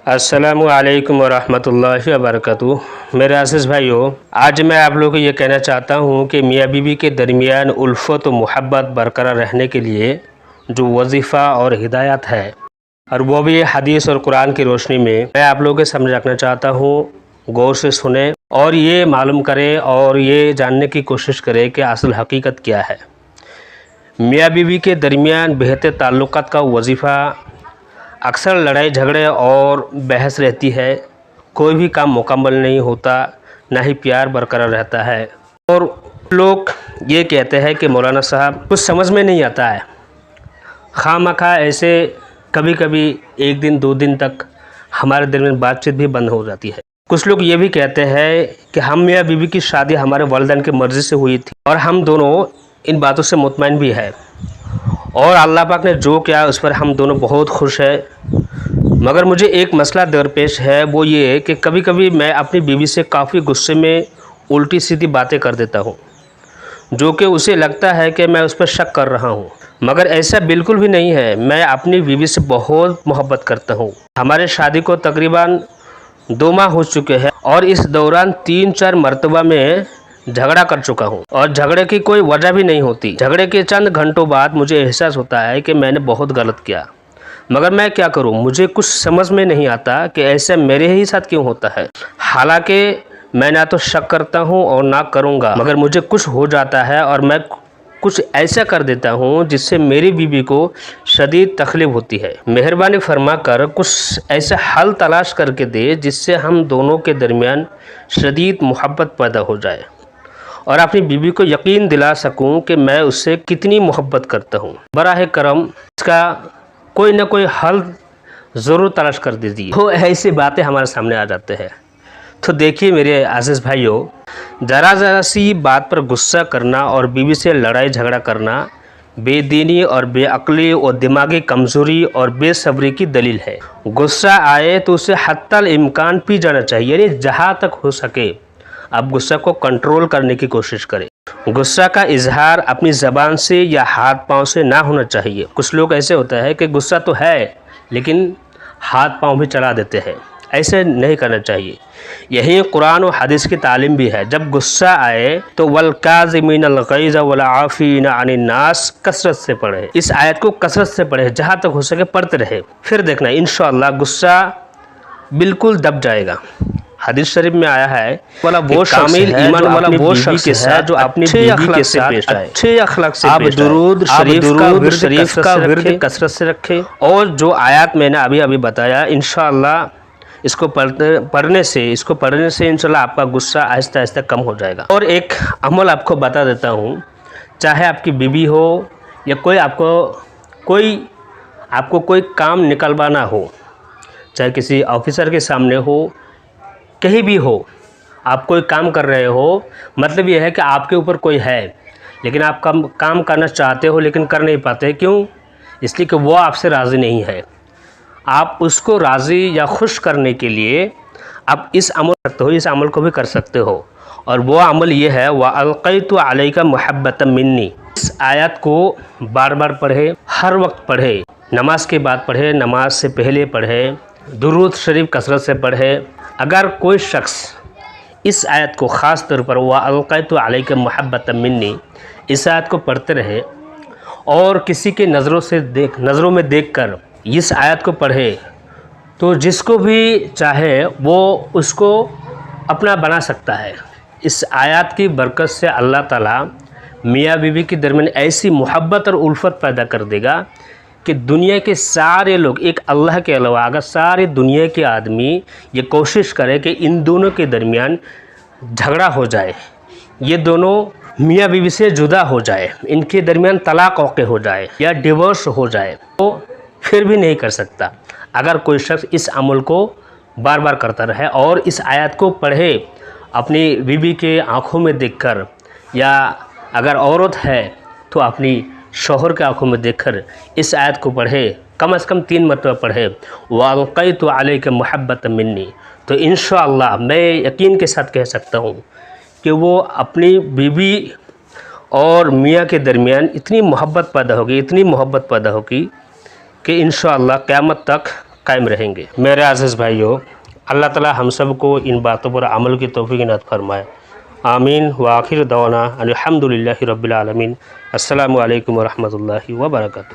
अस्सलामुअलैकुम वरहमतुल्लाहि वबरकातुहू। मेरे अज़ीज़ भाइयों, आज मैं आप लोगों को ये कहना चाहता हूँ कि मियाँ बीवी के दरमियान उल्फत व मोहब्बत बरकरार रहने के लिए जो वजीफ़ा और हिदायत है, और वो भी हदीस और कुरान की रोशनी में मैं आप लोगों के सामने रखना चाहता हूँ। गौर से सुने और ये मालूम करें और ये जानने की कोशिश करें कि असल हकीकत क्या है। मियाँ बीवी के दरमियान बेहतर ताल्लुक़ात का वजीफ़ा अक्सर लड़ाई झगड़े और बहस रहती है। कोई भी काम मुकम्मल नहीं होता, ना ही प्यार बरकरार रहता है। और लोग ये कहते हैं कि मौलाना साहब कुछ समझ में नहीं आता है, खामखा ऐसे कभी कभी एक दिन दो दिन तक हमारे दरमियान बातचीत भी बंद हो जाती है। कुछ लोग ये भी कहते हैं कि हम मियाँ बीवी की शादी हमारे वालिदैन की मर्ज़ी से हुई थी और हम दोनों इन बातों से मुतमईन भी है और अल्लाह पाक ने जो किया उस पर हम दोनों बहुत खुश हैं। मगर मुझे एक मसला दरपेश है, वो ये है कि कभी कभी मैं अपनी बीवी से काफ़ी गुस्से में उल्टी सीधी बातें कर देता हूँ, जो कि उसे लगता है कि मैं उस पर शक कर रहा हूँ, मगर ऐसा बिल्कुल भी नहीं है। मैं अपनी बीवी से बहुत मोहब्बत करता हूँ। हमारे शादी को तकरीबन 2 माह हो चुके हैं और इस दौरान 3-4 मरतबा में झगड़ा कर चुका हूँ और झगड़े की कोई वजह भी नहीं होती। झगड़े के चंद घंटों बाद मुझे एहसास होता है कि मैंने बहुत गलत किया, मगर मैं क्या करूँ, मुझे कुछ समझ में नहीं आता कि ऐसा मेरे ही साथ क्यों होता है। हालांकि मैं ना तो शक करता हूँ और ना करूँगा, मगर मुझे कुछ हो जाता है और मैं कुछ ऐसा कर देता हूँ जिससे मेरी बीवी को शदीद तकलीफ़ होती है। मेहरबानी फरमा कर कुछ ऐसा हल तलाश करके दे जिससे हम दोनों के दरमियान शदीद मोहब्बत पैदा हो जाए और अपनी बीवी को यकीन दिला सकूं कि मैं उससे कितनी मोहब्बत करता हूं। बराह करम इसका कोई ना कोई हल ज़रूर तलाश कर दीजिए। तो ऐसी बातें हमारे सामने आ जाते हैं। तो देखिए मेरे अज़ीज़ भाइयों, ज़रा सी बात पर गुस्सा करना और बीवी से लड़ाई झगड़ा करना बेदीनी और बेअक्ली और दिमागी कमज़ोरी और बेसब्री की दलील है। गुस्सा आए तो उसे हत्तल इम्कान पी जाना चाहिए, यानी जहाँ तक हो सके आप गुस्सा को कंट्रोल करने की कोशिश करें। गुस्सा का इजहार अपनी ज़बान से या हाथ पांव से ना होना चाहिए। कुछ लोग ऐसे होता है कि गुस्सा तो है लेकिन हाथ पांव भी चला देते हैं, ऐसे नहीं करना चाहिए। यही कुरान और हदीस की तालीम भी है। जब गुस्सा आए तो वल काज़िमीनल गैज़ वल आफ़ीना अनिन नास कसरत से पढ़े। इस आयत को कसरत से पढ़े, जहाँ तक हो सके पढ़ते रहे, फिर देखना इंशाअल्लाह गुस्सा बिल्कुल दब जाएगा। हदीस शरीफ में आया है वाला वो कामिल ईमान वाला वो शख्स है जो अपनी बीवी के साथ अच्छे अखलाक से आप दुरूद शरीफ का विर्द कसरत से रखे। और जो आयत मैंने अभी बताया, इंशाअल्लाह इसको पढ़ने से इंशाअल्लाह आपका गुस्सा आहिस्ता आहिस्ता कम हो जाएगा। और एक अमल आपको बता देता हूँ, चाहे आपकी बीवी हो या कोई आपको कोई काम निकलवाना हो, चाहे किसी ऑफिसर के सामने हो, कहीं भी हो, आप कोई काम कर रहे हो, मतलब ये है कि आपके ऊपर कोई है लेकिन आप काम करना चाहते हो लेकिन कर नहीं पाते। क्यों? इसलिए कि वो आपसे राज़ी नहीं है। आप उसको राज़ी या खुश करने के लिए आप इस अमल करते हो, इस अमल को भी कर सकते हो। और वो अमल ये है व अलक़ैतु अलैका मुहब्बतम मिन्नी। इस आयत को बार बार पढ़े, हर वक्त पढ़े, नमाज के बाद पढ़े, नमाज से पहले पढ़े, दुरूद शरीफ कसरत से पढ़े। अगर कोई शख्स इस आयत को ख़ास तौर पर व अलक़ैतु अलैका मुहब्बतम मिन्नी इस आयत को पढ़ते रहे और किसी के नज़रों में देखकर इस आयत को पढ़े, तो जिसको भी चाहे वो उसको अपना बना सकता है। इस आयत की बरकत से अल्लाह ताला मियाँ बीवी के दरमियान ऐसी मोहब्बत और उल्फत पैदा कर देगा कि दुनिया के सारे लोग, एक अल्लाह के अलावा अगर सारी दुनिया के आदमी ये कोशिश करें कि इन दोनों के दरमियान झगड़ा हो जाए, ये दोनों मियाँ बीवी से जुदा हो जाए, इनके दरमियान तलाक वाक़ हो जाए या डिवोर्स हो जाए, तो फिर भी नहीं कर सकता अगर कोई शख्स इस अमल को बार बार करता रहे और इस आयत को पढ़े अपनी बीवी के आँखों में देखकर, या अगर औरत है तो अपनी शौहर के आँखों में देखकर इस आयत को पढ़े, कम से कम 3 मरतबा पढ़े व अलक़ैतु अलैका मुहब्बतम मिन्नी, तो इंशाअल्लाह मैं यकीन के साथ कह सकता हूँ कि वो अपनी बीवी और मियाँ के दरमियान इतनी मोहब्बत पैदा होगी कि इंशाअल्लाह क़यामत तक قائم رہیں گے۔ میرے عزیز بھائیوں، اللہ تعالی ہم سب کو ان باتوں پر عمل کی توفیق عنایت فرمائے۔ آمین وآخر دعوانا الحمدللہ رب العالمین۔ السلام علیکم ورحمۃ اللہ وبرکاتہ۔